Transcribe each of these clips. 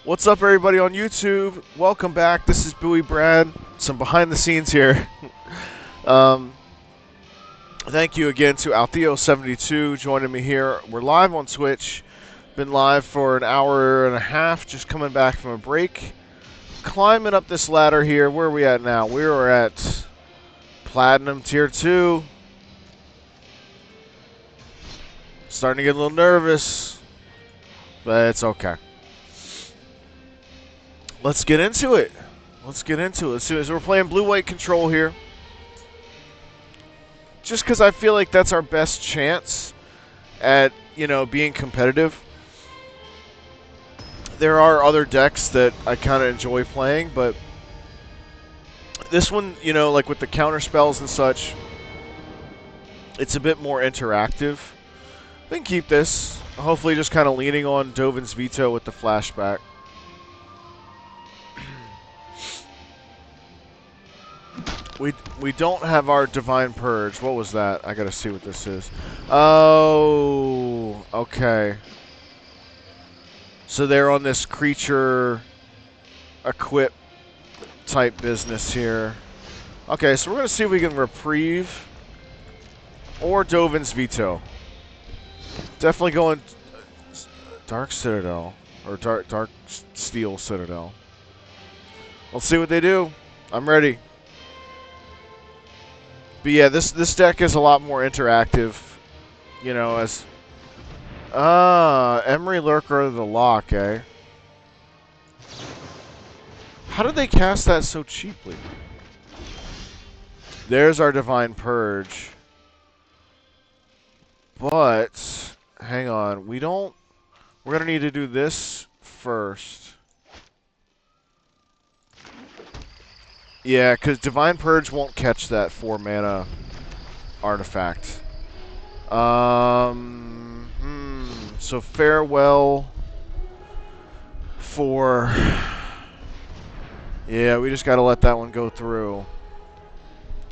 What's up, everybody on YouTube? Welcome back. This is Bowie Brad. Some behind the scenes here. um, thank you again to Altheo72 joining me here. We're live on Twitch. Been live for an hour and a half, just coming back from a break. Climbing up this ladder here. Where are we at now? We are at Platinum Tier 2. Starting to get a little nervous, but it's okay. Let's get into it. Let's get into it. So we're playing blue-white control here. Just because I feel like that's our best chance at, being competitive. There are other decks that I kind of enjoy playing, but this one, like with the counter spells and such, it's a bit more interactive. I can keep this. Hopefully just kind of leaning on Dovin's Veto with the flashback. We don't have our Divine Purge. What was that? I gotta see what this is. Oh, okay. So they're on this creature equip type business here. Okay, so we're gonna see if we can reprieve or Dovin's Veto. Definitely going Dark Citadel or Dark Steel Citadel. Let's see what they do. I'm ready. But yeah, this deck is a lot more interactive, as... Emry Lurker the Loch, eh? How did they cast that so cheaply? There's our Divine Purge. But, hang on, we're gonna need to do this first. Yeah, because Divine Purge won't catch that 4-mana artifact. So farewell for... Yeah, we just gotta let that one go through.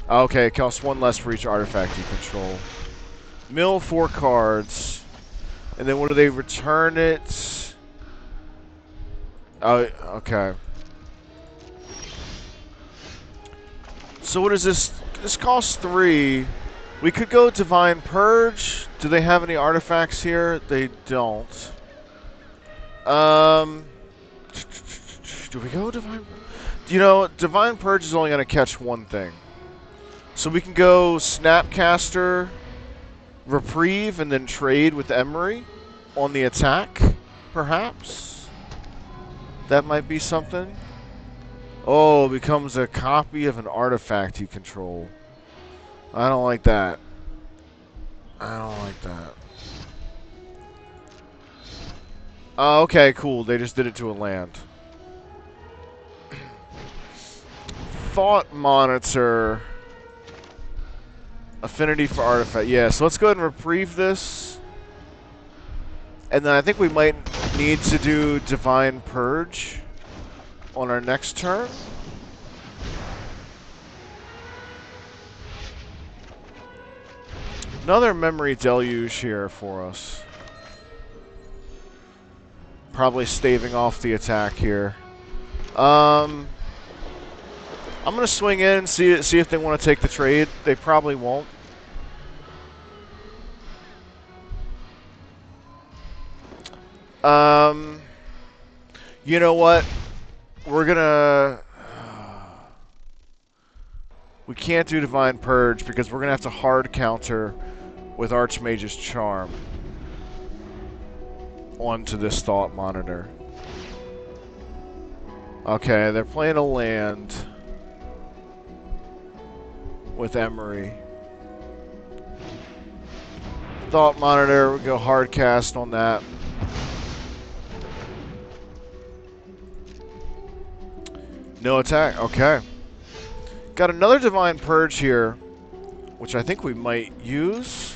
Okay, it costs 1 less for each artifact you control. Mill 4 cards. And then what do they return it? Oh, okay. So what is this? This costs 3. We could go Divine Purge. Do they have any artifacts here? They don't. Do we go Divine Purge? Divine Purge is only going to catch one thing. So we can go Snapcaster, Reprieve, and then trade with Emry on the attack, perhaps? That might be something. Oh, it becomes a copy of an artifact you control. I don't like that. I don't like that. Oh, okay, cool. They just did it to a land. Thought Monitor. Affinity for artifact. Yeah, so let's go ahead and reprieve this. And then I think we might need to do Divine Purge on our next turn. Another Memory Deluge here for us. Probably staving off the attack here. I'm gonna swing in and see if they want to take the trade. They probably won't. You know what? We're gonna... We can't do Divine Purge because we're gonna have to hard counter with Archmage's Charm onto this Thought Monitor. Okay, they're playing a land with Emry. Thought Monitor, we go hard cast on that. No attack, okay. Got another Divine Purge here, which I think we might use.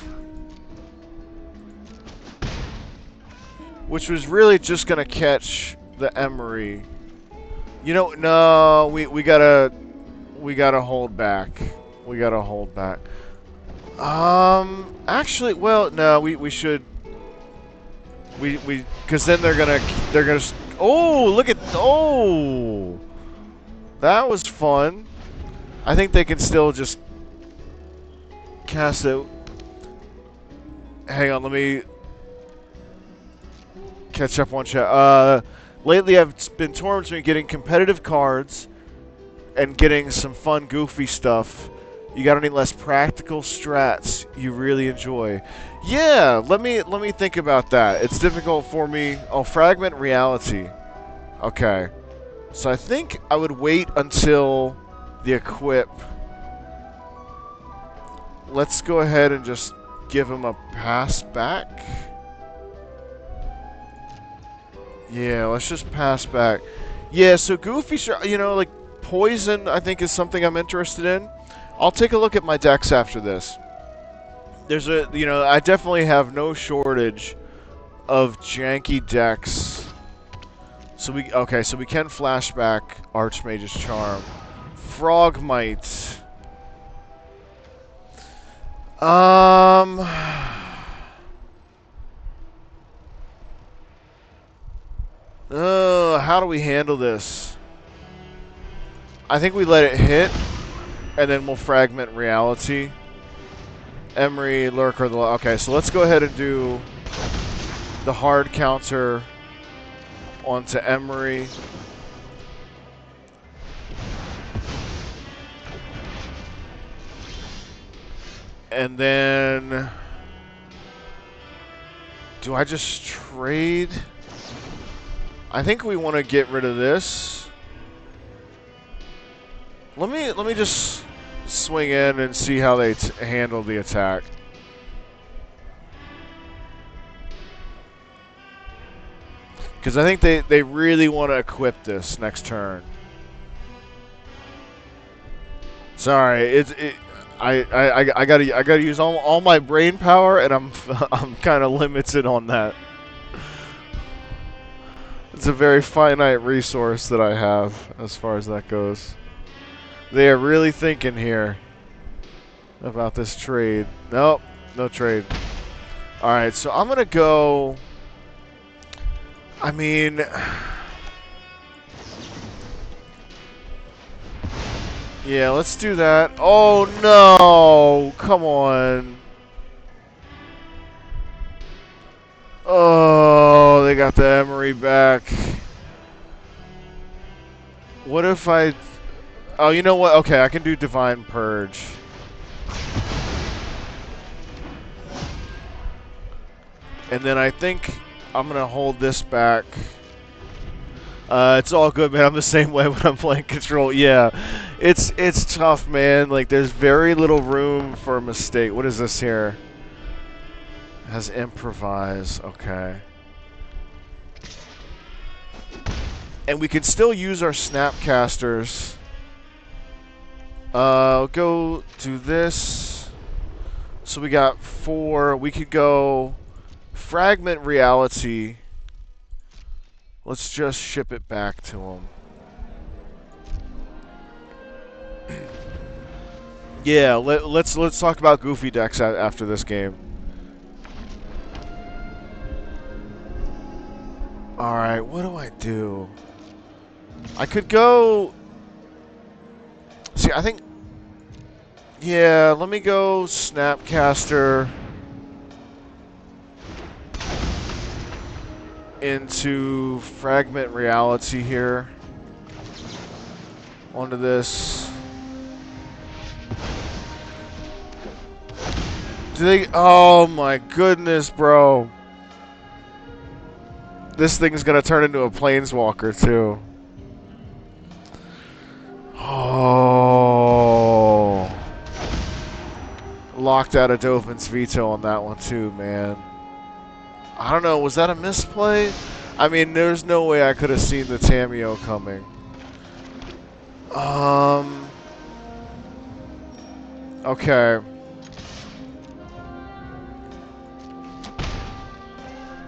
Which was really just gonna catch the Emry. No, we gotta hold back. We gotta hold back. Actually, well, no, we should. Because then they're gonna Oh, look at... Oh! That was fun. I think they can still just cast it. Hang on, let me catch up on chat. Lately I've been torn between getting competitive cards and getting some fun, goofy stuff. You got any less practical strats you really enjoy? Yeah, let me think about that. It's difficult for me. Oh, fragment reality. Okay. So I think I would wait until the equip. Let's go ahead and just give him a pass back. Yeah, let's just pass back. Yeah, so goofy, you know, like poison, I think is something I'm interested in. I'll take a look at my decks after this. There's a, you know, I definitely have no shortage of janky decks. So so we can flashback Archmage's Charm. Frogmite. How do we handle this? I think we let it hit, and then we'll fragment reality. Emry Lurker. Okay, so let's go ahead and do the hard counter onto Emry. And then... do I just trade? I think we want to get rid of this. Let me just swing in and see how they handle the attack. Because I think they really want to equip this next turn. Sorry, I gotta use all my brain power, and I'm kind of limited on that. It's a very finite resource that I have as far as that goes. They are really thinking here about this trade. Nope, no trade. All right, so I'm gonna go. I mean, yeah, let's do that. Oh no! Come on. Oh, they got the Emry back. What if I... oh, you know what? Okay, I can do Divine Purge. And then I think I'm going to hold this back. It's all good, man. I'm the same way when I'm playing Control. Yeah, it's tough, man. Like, there's very little room for a mistake. What is this here? Has improvise. Okay. And we can still use our Snapcasters. Go do this. So we got 4. We could go fragment reality. Let's just ship it back to him. Yeah, let's talk about goofy decks after this game. All right, what do I do? I could go. See, I think. Yeah, let me go Snapcaster into fragment reality here. Onto this. Do they? Oh my goodness, bro. This thing's gonna turn into a planeswalker too. Oh. Locked out of Dovin's veto on that one too, man. I don't know, was that a misplay? I mean, there's no way I could have seen the Tameo coming. Okay.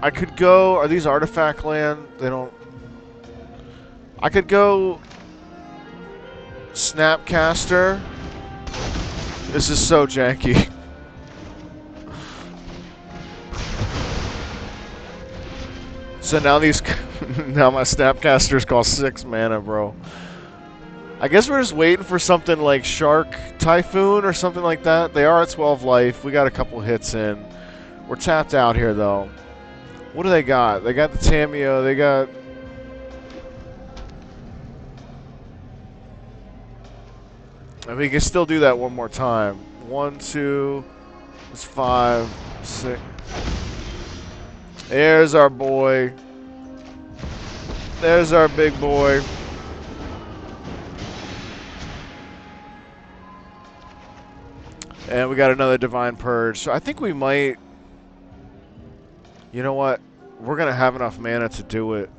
I could go... are these artifact land? They don't... I could go... Snapcaster. This is so janky. So now these Now my Snapcasters cost 6 mana, bro. I guess we're just waiting for something like Shark Typhoon or something like that. They are at 12 life. We got a couple hits in. We're tapped out here, though. What do they got? They got the Tameo. They got... And we can still do that one more time. 1, 2... It's 5, 6... There's our boy. There's our big boy. And we got another Divine Purge. So I think we might... You know what? We're going to have enough mana to do it.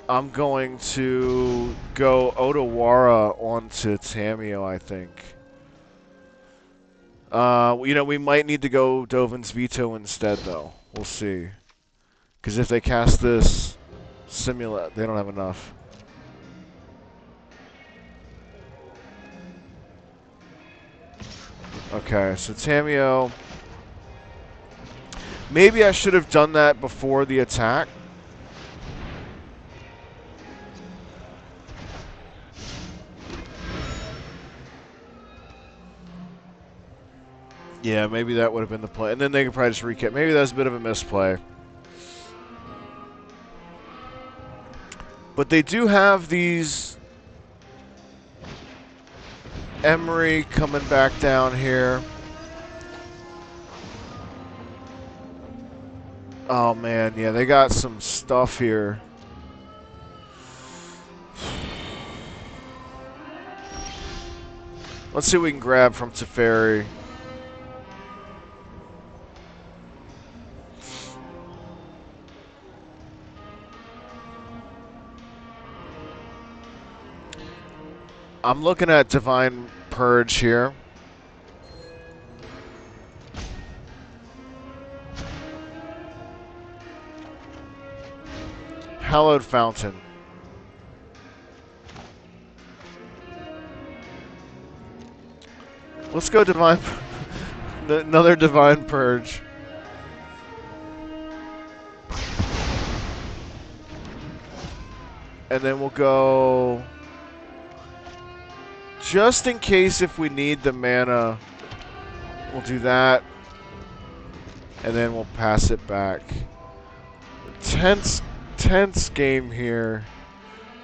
I'm going to go Otawara onto Tameo, I think. You know, we might need to go Dovin's Veto instead, though. We'll see. Because if they cast this Simulate, they don't have enough. Okay, so Tameo... Maybe I should have done that before the attack. Yeah, maybe that would have been the play. And then they could probably just recap. Maybe that was a bit of a misplay. But they do have these... Emry coming back down here. Oh, man. Yeah, they got some stuff here. Let's see what we can grab from Teferi. I'm looking at Divine Purge here. Hallowed Fountain. Let's go Divine... Another Divine Purge. And then we'll go... Just in case if we need the mana, we'll do that. And then we'll pass it back. Tense game here.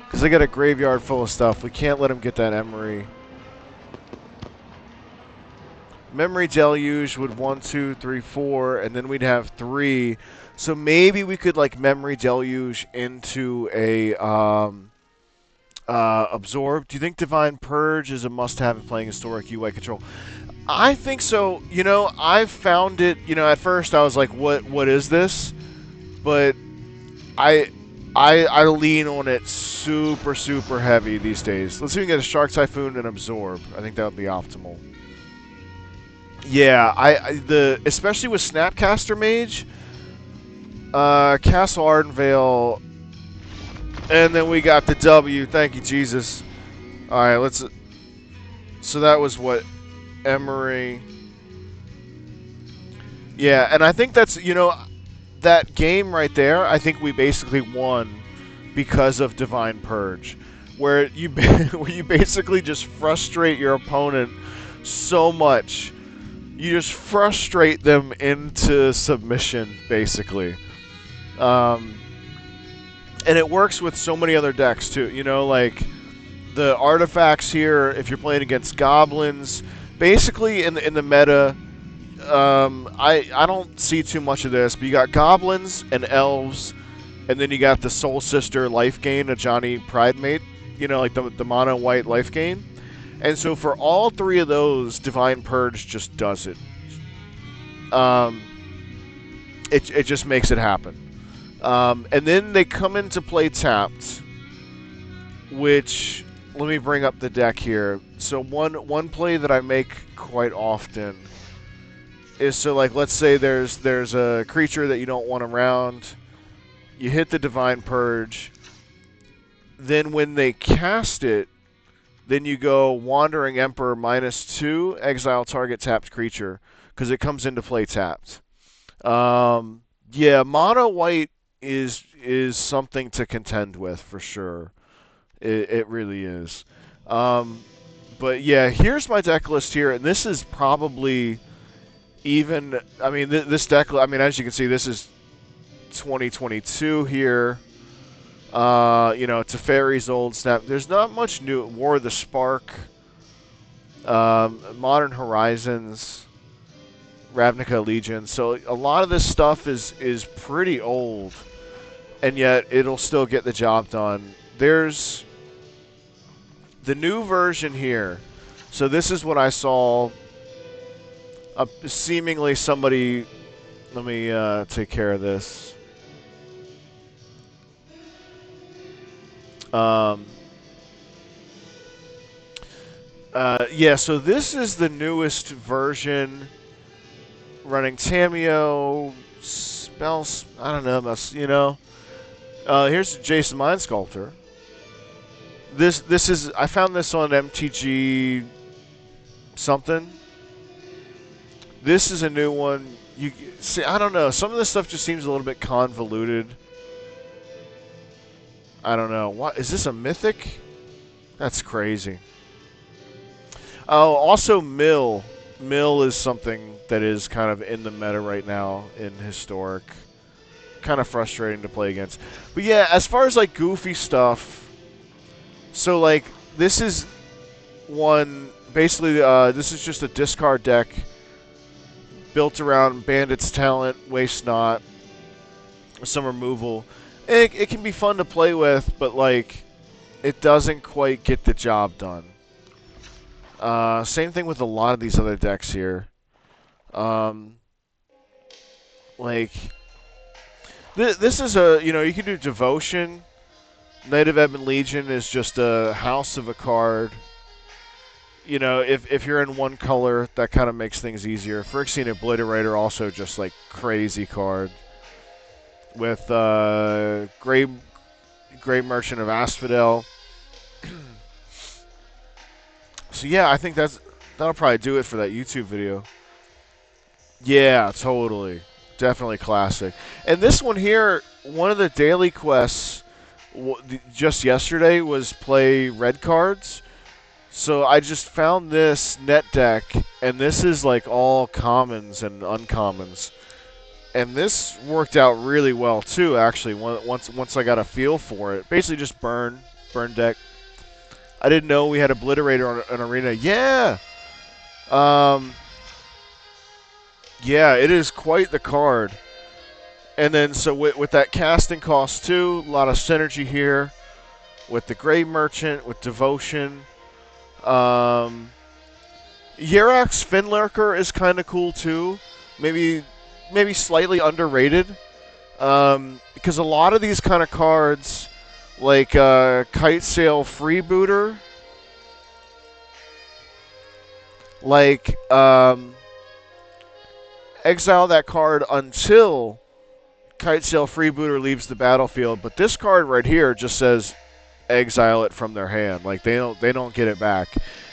Because they got a graveyard full of stuff. We can't let them get that Emry. Memory Deluge would 1, 2, 3, 4, and then we'd have 3. So maybe we could like Memory Deluge into a Absorb. Do you think Divine Purge is a must-have in playing Historic UI Control? I think so. You know, I've found it. You know, at first I was like, "What is this?" But I lean on it super heavy these days. Let's see if we can get a Shark Typhoon and Absorb. I think that would be optimal. Yeah, especially with Snapcaster Mage, Castle Ardenvale. And then we got the W. Thank you, Jesus. All right, let's... So that was what? Emry. Yeah, and I think that's, you know, that game right there, I think we basically won because of Divine Purge. Where you basically just frustrate your opponent so much. You just frustrate them into submission, basically. And it works with so many other decks, too. You know, like, the artifacts here, if you're playing against goblins, basically in the meta, I don't see too much of this, but you got goblins and elves, and then you got the Soul Sister life gain, a Johnny Pridemate, you know, like the mono white life gain. And so for all 3 of those, Divine Purge just does it. It just makes it happen. And then they come into play tapped, which, let me bring up the deck here. So one play that I make quite often is, so like, let's say there's a creature that you don't want around, you hit the Divine Purge, then when they cast it, then you go Wandering Emperor -2, exile target tapped creature, because it comes into play tapped. Yeah, mono white is something to contend with for sure. It really is. But yeah, here's my deck list here, and this is probably even. I mean, this deck. I mean, as you can see, this is 2022 here. Teferi's old snap. There's not much new. War of the Spark, Modern Horizons, Ravnica Legion. So a lot of this stuff is pretty old, and yet it'll still get the job done. There's the new version here. So this is what I saw. Seemingly somebody. Let me take care of this. Yeah, so this is the newest version running Tameo spells. I don't know, here's Jason Mind Sculptor. This is I found this on MTG something. This is a new one. You see, I don't know. Some of this stuff just seems a little bit convoluted. I don't know. What is this, a mythic? That's crazy. Oh, also Mill. Mill is something that is kind of in the meta right now in Historic. Kind of frustrating to play against. But yeah, as far as like goofy stuff, so like this is one, basically this is just a discard deck built around Bandit's Talent, Waste Not, some removal. It can be fun to play with, but like it doesn't quite get the job done. Same thing with a lot of these other decks here. This is you can do Devotion. Knight of Ebon Legion is just a house of a card. If you're in one color, that kind of makes things easier. Phyrexian Obliterator, also just like crazy card. With Grey Merchant of Asphodel. So yeah, I think that'll probably do it for that YouTube video. Yeah, totally. Definitely classic. And this one here, one of the daily quests just yesterday was play red cards. So I just found this net deck, and this is like all commons and uncommons. And this worked out really well too, actually, once I got a feel for it. Basically just burn deck. I didn't know we had Obliterator on an arena. Yeah! Yeah, it is quite the card. And then, so with that casting cost too, a lot of synergy here. With the Grey Merchant, with Devotion. Yerak's Finlurker is kind of cool too. Maybe slightly underrated. Because a lot of these kind of cards, like Kite Sail Freebooter, like exile that card until Kite Sail Freebooter leaves the battlefield. But this card right here just says exile it from their hand. Like they don't get it back.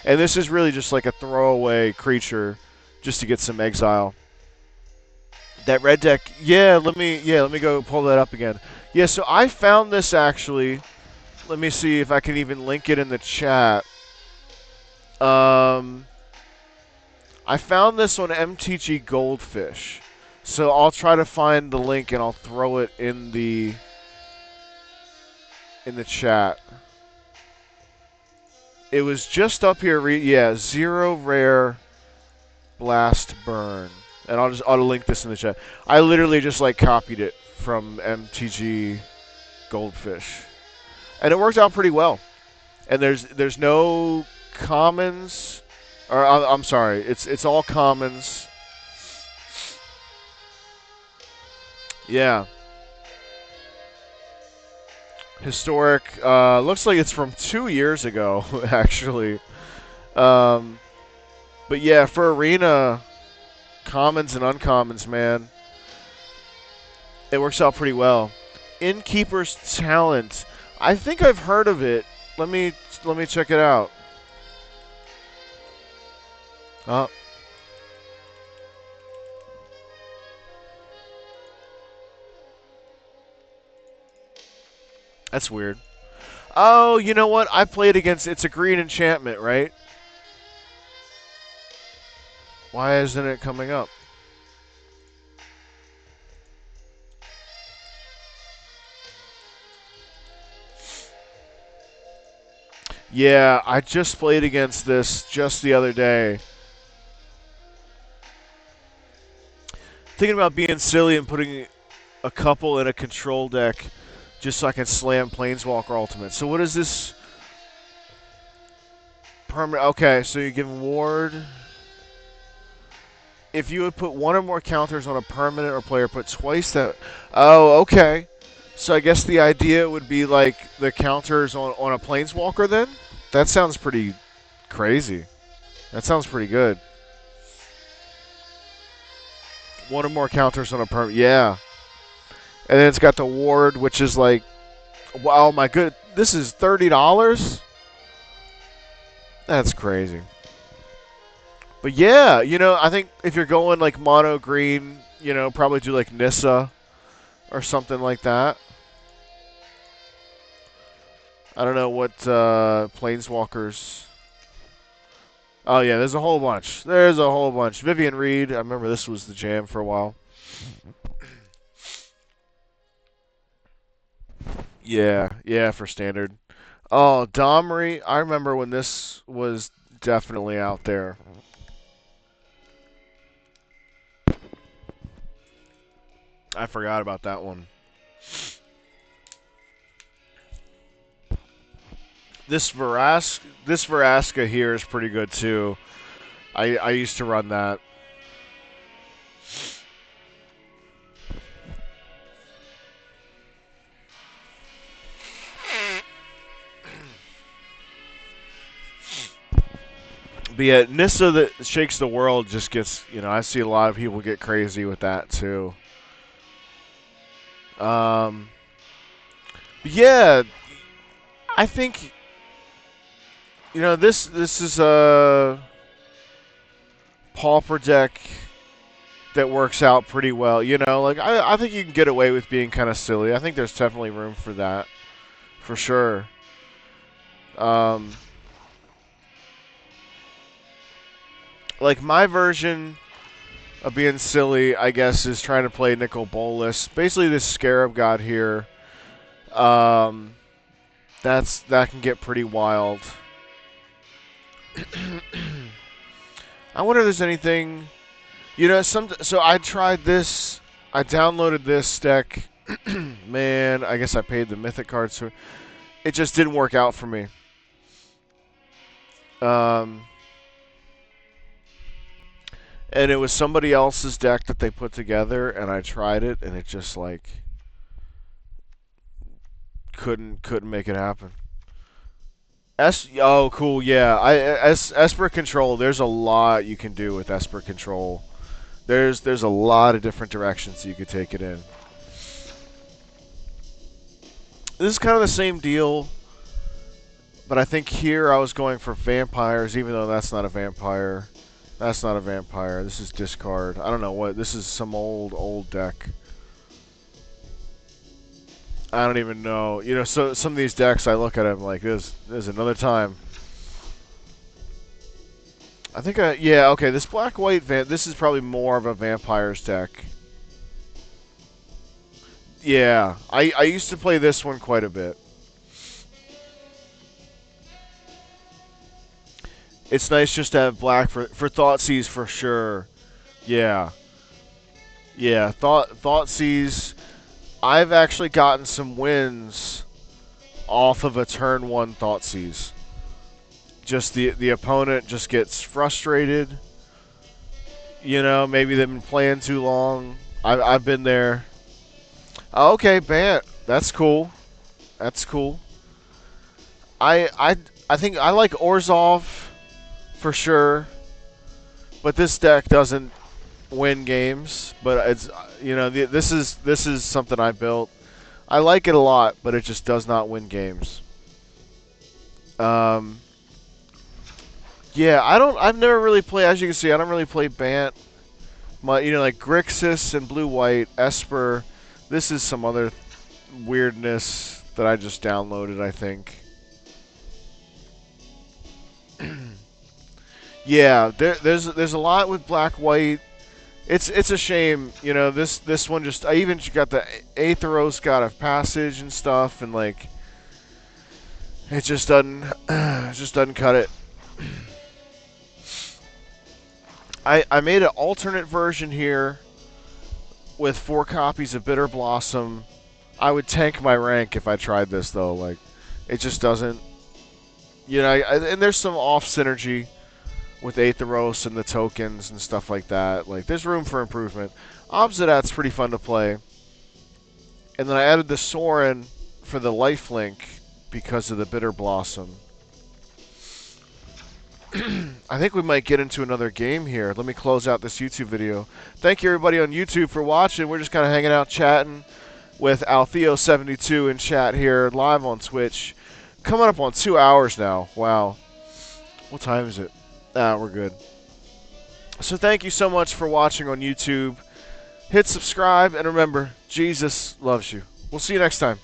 And this is really just like a throwaway creature just to get some exile. That red deck, let me go pull that up again. Yeah, so I found this actually. Let me see if I can even link it in the chat. I found this on MTG Goldfish. So I'll try to find the link and I'll throw it in the chat. It was just up here. 0 rare blast burn. And I'll link this in the chat. I literally just like copied it from MTG Goldfish. And it worked out pretty well. And there's no commons, or I'm sorry, it's all commons. Yeah. Historic. Looks like it's from 2 years ago, actually. But yeah, for Arena, commons and uncommons, man, it works out pretty well. Innkeeper's Talent. I think I've heard of it. Let me check it out. That's weird. Oh, you know what? I played against. It's a green enchantment, right? Why isn't it coming up? Yeah, I just played against this just the other day. Thinking about being silly and putting a couple in a control deck just so I can slam Planeswalker Ultimate. So what is this? Permanent. Okay, so you give Ward. If you would put one or more counters on a permanent or player, put twice that. Oh, okay. So I guess the idea would be like the counters on a Planeswalker then? That sounds pretty crazy. That sounds pretty good. One or more counters on a permanent. Yeah. And then it's got the Ward, which is like, wow, my good. This is $30? That's crazy. But yeah, I think if you're going like mono green, probably do like Nissa or something like that. I don't know what Planeswalkers. Oh yeah, there's a whole bunch. There's a whole bunch. Vivian Reed. I remember this was the jam for a while. Yeah, for standard. Oh, Domri. I remember when this was definitely out there. I forgot about that one. This Veraska here is pretty good too. I used to run that. But yeah, Nissa that shakes the world just gets, I see a lot of people get crazy with that too. Yeah, I think this is a pauper deck that works out pretty well. Like I think you can get away with being kind of silly. I think there's definitely room for that, for sure. Like my version of being silly, I guess, is trying to play Nicol Bolas. Basically, this Scarab God here. That can get pretty wild. I wonder if there's anything. So I tried this. I downloaded this deck. Man, I guess I paid the Mythic cards for. It just didn't work out for me. And it was somebody else's deck that they put together, and I tried it, and it just like couldn't make it happen. Oh, cool, yeah. Esper Control. There's a lot you can do with Esper Control. There's a lot of different directions you could take it in. This is kind of the same deal, but I think here I was going for vampires, even though that's not a vampire. That's not a vampire. This is discard. I don't know what. This is some old deck. I don't even know. So some of these decks, I look at them like, there's another time. I think yeah, okay, this black-white, this is probably more of a vampires deck. Yeah, I used to play this one quite a bit. It's nice just to have black for Thoughtseize for sure. Yeah. Yeah, Thoughtseize. I've actually gotten some wins off of a turn 1 Thoughtseize. Just the opponent just gets frustrated. Maybe they've been playing too long. I've been there. Oh, okay, Bant. That's cool. That's cool. I think I like Orzhov for sure, but this deck doesn't win games. But it's this is something I built. I like it a lot, but it just does not win games. Yeah, I've never really played. As you can see, I don't really play Bant. Like Grixis and blue white, Esper. This is some other weirdness that I just downloaded, I think. Yeah, there's a lot with black white. It's a shame, you know. This one just, I even got the Aetheros God of Passage and stuff, and like it just doesn't cut it. I made an alternate version here with 4 copies of Bitter Blossom. I would tank my rank if I tried this though. Like it just doesn't. You know, and there's some off synergy with Aetheros and the tokens and stuff like that. Like, there's room for improvement. Obsidat's pretty fun to play. And then I added the Sorin for the lifelink because of the Bitter Blossom. I think we might get into another game here. Let me close out this YouTube video. Thank you, everybody on YouTube, for watching. We're just kind of hanging out, chatting with Altheo72 in chat here, live on Twitch. Coming up on 2 hours now. Wow. What time is it? We're good. So thank you so much for watching on YouTube. Hit subscribe, and remember, Jesus loves you. We'll see you next time.